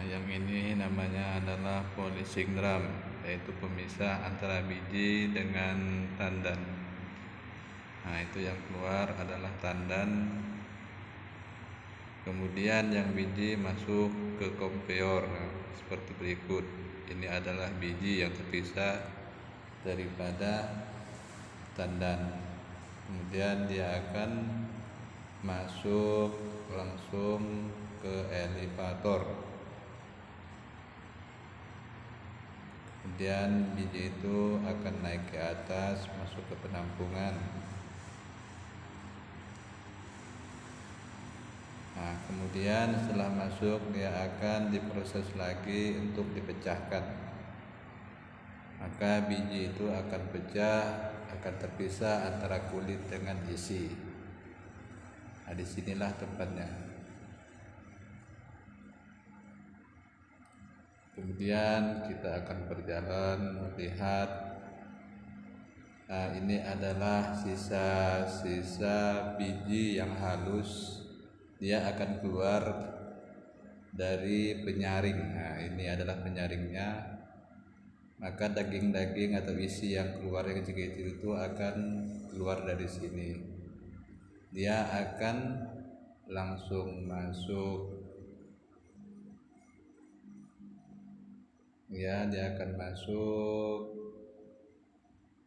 Yang ini namanya adalah polisindrom, yaitu pemisah antara biji dengan tandan. Itu yang keluar adalah tandan. Kemudian yang biji masuk ke kompeor seperti berikut. Ini adalah biji yang terpisah daripada tandan. Kemudian dia akan masuk langsung ke elevator. Kemudian biji itu akan naik ke atas, masuk ke penampungan. Kemudian setelah masuk dia akan diproses lagi untuk dipecahkan. Maka biji itu akan pecah, akan terpisah antara kulit dengan isi. Disinilah tempatnya. Kemudian kita akan berjalan melihat. Ini adalah sisa-sisa biji yang halus. Dia akan keluar dari penyaring. Ini adalah penyaringnya. Maka daging-daging atau isi yang keluar yang kecil-kecil itu akan keluar dari sini. Dia akan langsung masuk. Dia akan masuk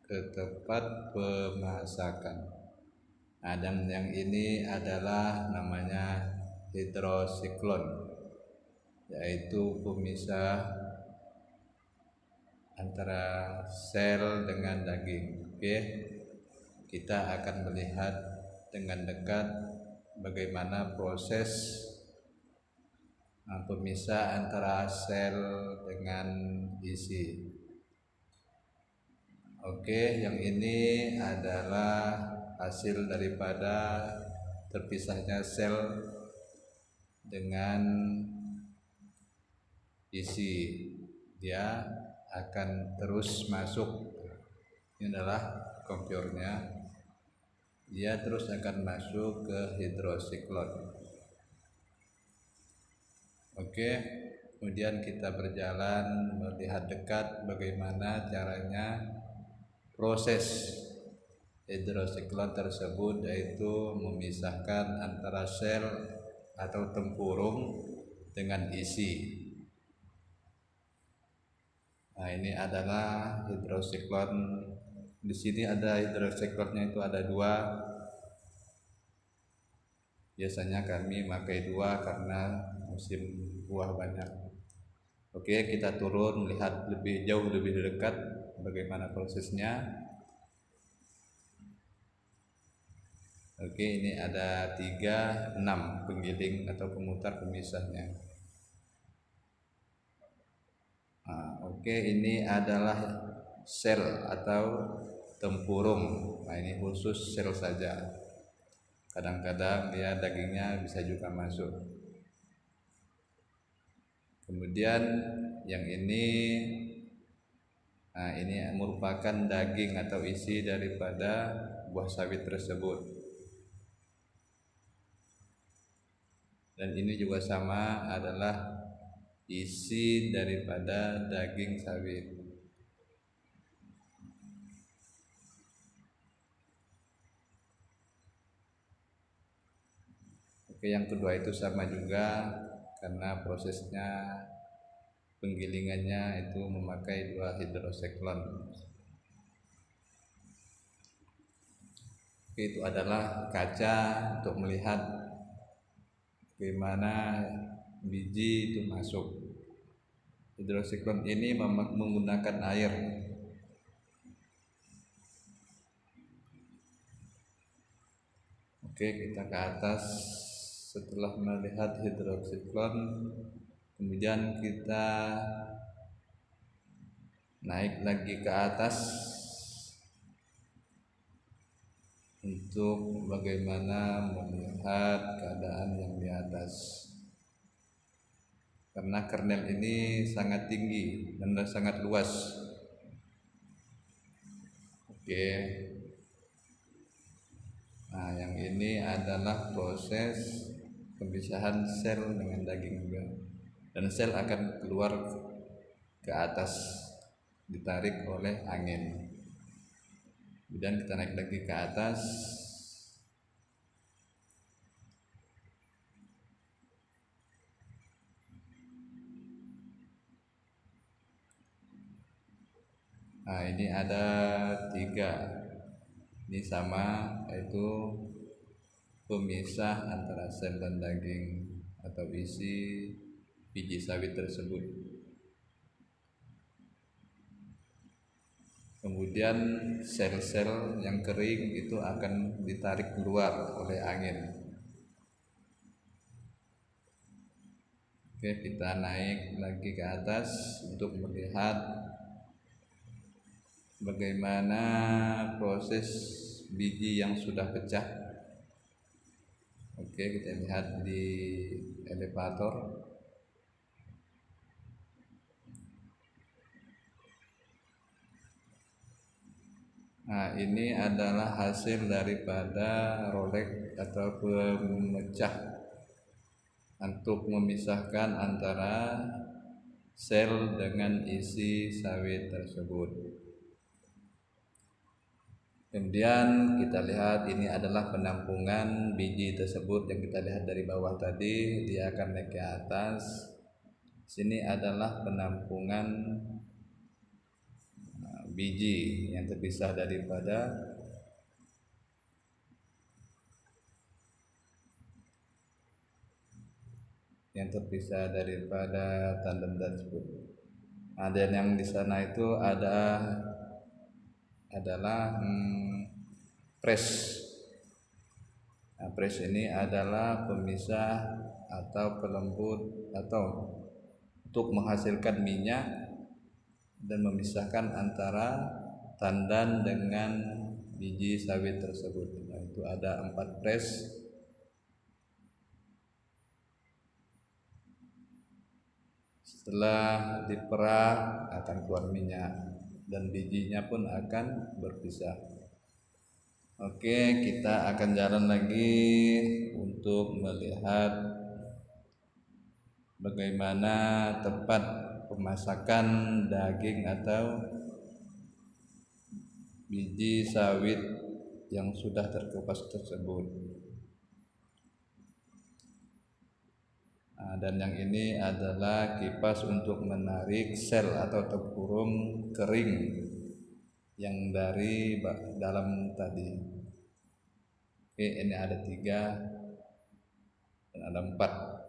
ke tempat pemasakan. Dan yang ini adalah namanya hidrosiklon, yaitu pemisah antara sel dengan daging. Kita akan melihat dengan dekat bagaimana proses pemisah antara sel dengan isi. Yang ini adalah hasil daripada terpisahnya sel dengan isi. Dia akan terus masuk. Ini adalah kompeornya. Dia terus akan masuk ke hidrosiklon. Kemudian kita berjalan melihat dekat bagaimana caranya proses hidrosiklon tersebut, yaitu memisahkan antara sel atau tempurung dengan isi. Ini adalah hidrosiklon. Di sini ada hidrosiklonnya, itu ada 2. Biasanya kami pakai 2 karena musim buah banyak. Kita turun melihat lebih jauh, lebih dekat bagaimana prosesnya. Ini ada 6 penggiling atau pemutar pemisahnya. Ini adalah sel atau tempurung. Ini khusus sel saja. Kadang-kadang dia dagingnya bisa juga masuk. Kemudian yang ini merupakan daging atau isi daripada buah sawit tersebut. Dan ini juga sama, adalah isi daripada daging sawit. Yang kedua itu sama juga, karena prosesnya penggilingannya itu memakai 2 hidrosiklon. Itu adalah kaca untuk melihat bagaimana biji itu masuk. Hidrosiklon ini menggunakan air. Kita ke atas. Setelah melihat hidrosiklon, kemudian kita naik lagi ke atas untuk bagaimana melihat keadaan yang di atas. Karena kernel ini sangat tinggi dan sangat luas. Yang ini adalah proses pemisahan sel dengan daging juga. dan sel akan keluar ke atas, ditarik oleh angin. Kemudian kita naik lagi ke atas. Nah, ini ada 3. Ini sama, yaitu pemisah antara sel dan daging atau isi biji sawit tersebut. Kemudian sel-sel yang kering itu akan ditarik keluar oleh angin. Oke, kita naik lagi ke atas untuk melihat bagaimana proses biji yang sudah pecah. Oke, kita lihat di elevator. Nah, ini adalah hasil daripada rolek atau pemecah untuk memisahkan antara sel dengan isi sawit tersebut. Kemudian kita lihat ini adalah penampungan biji tersebut yang kita lihat dari bawah tadi, dia akan naik ke atas. Sini adalah penampungan biji yang terpisah daripada tandem tersebut. Nah, dan yang di sana itu adalah press. Nah, press ini adalah pemisah atau pelembut atau untuk menghasilkan minyak dan memisahkan antara tandan dengan biji sawit tersebut. Nah, itu ada 4 press. Setelah diperah akan keluar minyak dan bijinya pun akan berpisah. Oke, kita akan jalan lagi untuk melihat bagaimana tempat pemasakan daging atau biji sawit yang sudah terkupas tersebut. Nah, dan yang ini adalah kipas untuk menarik sel atau tempurung kering yang dari dalam tadi. Oke, ini ada 3 dan ada 4.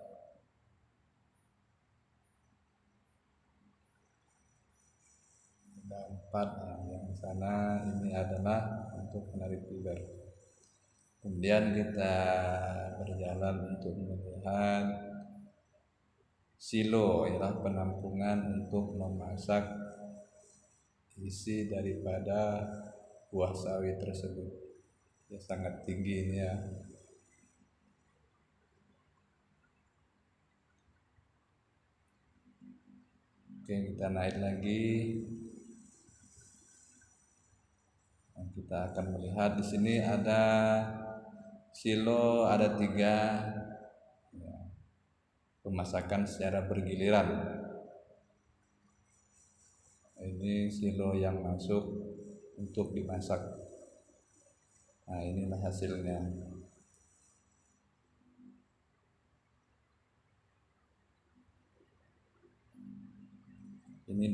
Ada 4. Nah, yang sana ini adalah untuk menarik fiber. Kemudian kita berjalan untuk melihat silo, ialah penampungan untuk memasak isi daripada buah sawit tersebut. Ya, sangat tinggi ini ya. Oke, kita naik lagi. Nah, kita akan melihat di sini ada silo, ada 3 ya, pemasakan secara bergiliran. Ini silo yang masuk untuk dimasak. Nah, inilah hasilnya. Ini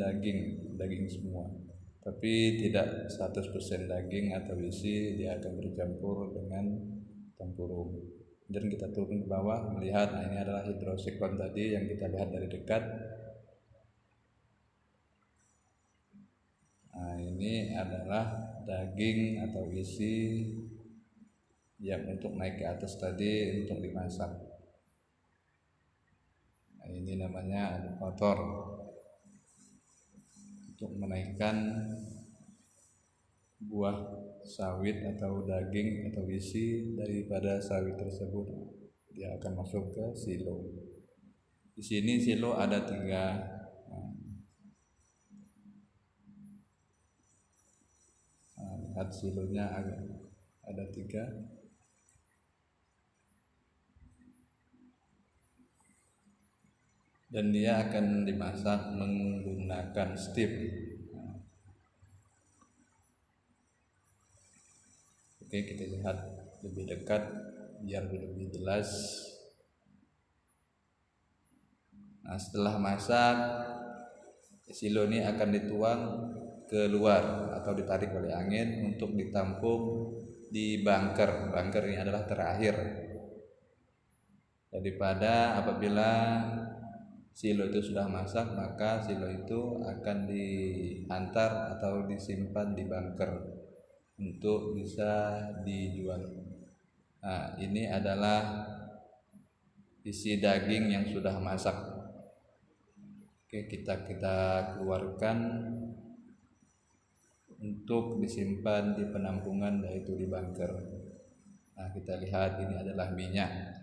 daging semua, tapi tidak 100% daging atau isi, dia akan bercampur dengan tempurung. Dan kita turun ke bawah melihat, nah ini adalah hidrosiklon tadi yang kita lihat dari dekat. Nah, ini adalah daging atau isi yang untuk naik ke atas tadi untuk dimasak. Nah, ini namanya elevator untuk menaikkan buah sawit atau daging atau isi daripada sawit tersebut. Dia akan masuk ke silo. Di sini silo ada 3. Nah, lihat silonya ada 3. dan dia akan dimasak menggunakan steam. Oke, kita lihat lebih dekat biar lebih jelas. Nah, setelah masak, silo ini akan dituang keluar atau ditarik oleh angin untuk ditampung di bunker. Bunker ini adalah terakhir daripada apabila silo itu sudah masak, maka silo itu akan diantar atau disimpan di bunker untuk bisa dijual. Nah, ini adalah isi daging yang sudah masak. Oke, kita keluarkan untuk disimpan di penampungan, yaitu di bunker. Nah, kita lihat ini adalah minyak.